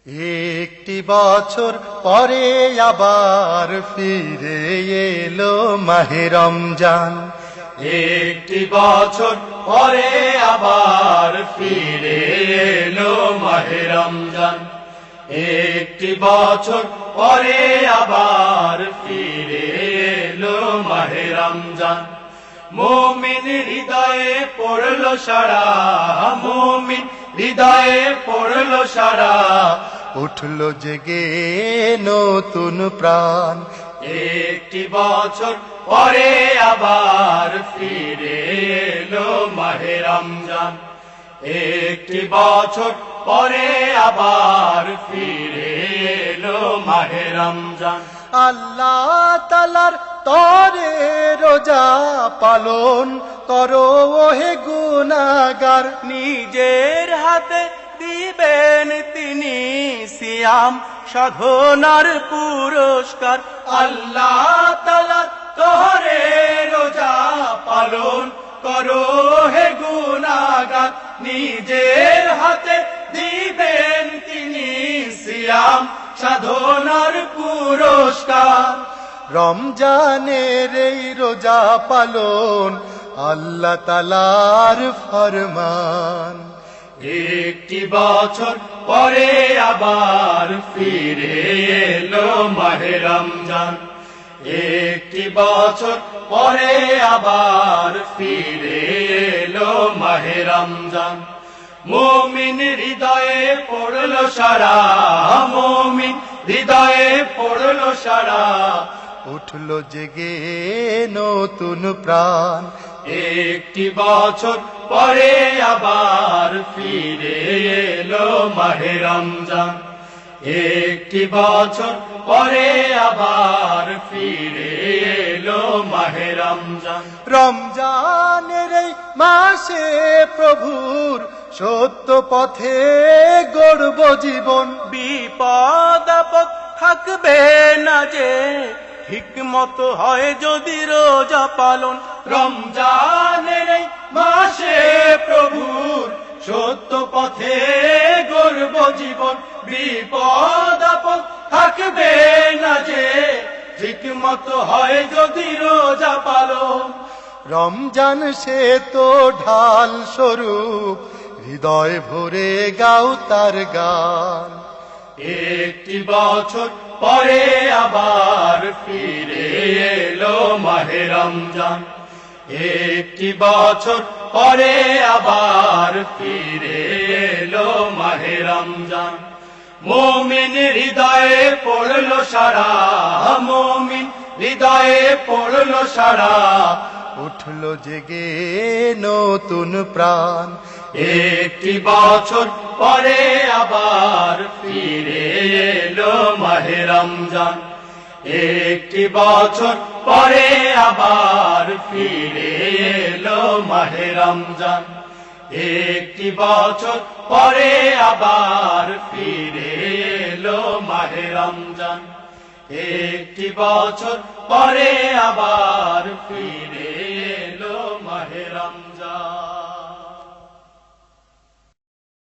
একটি বছর পরে আবার ফিরে এলো মাহে রমজান। একটি বছর পরে আবার ফিরে এলো মাহে রমজান। একটি বছর পরে আবার ফিরে এলো মাহে রমজান। মুমিন হৃদয়ে পড়লো সারা, মুমিন হৃদয়ে পড়লো সারা, উঠলো জেগে নতুন প্রাণ। একটি বছর পরে আবার ফিরে এলো মাহে রমজান। একটি বছর পরে আবার ফিরে এলো মাহে রমজান। আল্লাহ তাআলার তরে রোজা পালন করো ওহে গুনাহগার। নিজের হাতে দিবেন তিনি সিয়াম সাধনার পুরস্কার। আল্লাহ তাআলা তোরে রোজা পালন করো হে গুনাহগার। নিজের হাতে দিবেন তিনি সিয়াম সাধনার পুরস্কার। রমজানের এই রোজা পালন আল্লাহ তাআলার ফরমান। একটি বছর পরে আবার ফিরে এলো মাহে রমজান। একটি বছর পরে আবার ফিরে এলো মাহে রমজান। মুমিন হৃদয়ে পড়লো সারা, মুমিন হৃদয়ে পড়লো সারা, উঠলো জেগে নতুন প্রাণ। একটি বছর পরে আবার ফিরে এলো মাহে রমজান। একটি বছর পরে আবার ফিরে এলো মাহে রমজান। রমজানের এই মাসে প্রভুর সত্য পথে গড়ব জীবন। বিপদ আপদ থাকবে না যে, হিকমত হয় যদি রোজা পালন। রমজানের এই মাসে প্রভুর সত্য পথে গড়ব জীবন। বিপদ আপদ থাকবে না যে, হিকমত হয় যদি রোজা পালন। রমজান সে তো ঢাল স্বরূপ, হৃদয় ভরে গাও তার গান। একটি বছর পরে আবার ফিরে এলো মাহে রমজান। একটি বছর পরে আবার ফিরে এলো মাহে রমজান। মুমিন হৃদয়ে পড়লো সারা, মুমিন হৃদয়ে পড়লো সারা, উঠলো জেগে নতুন প্রাণ। একটি বছর পরে আবার ফিরে এলো মাহে রমজান। একটি বছর পরে আবার ফিরে এলো মাহে রমজান। একটি বছর পরে আবার ফিরে এলো মাহে রমজান। একটি বছর পরে আবার ফিরে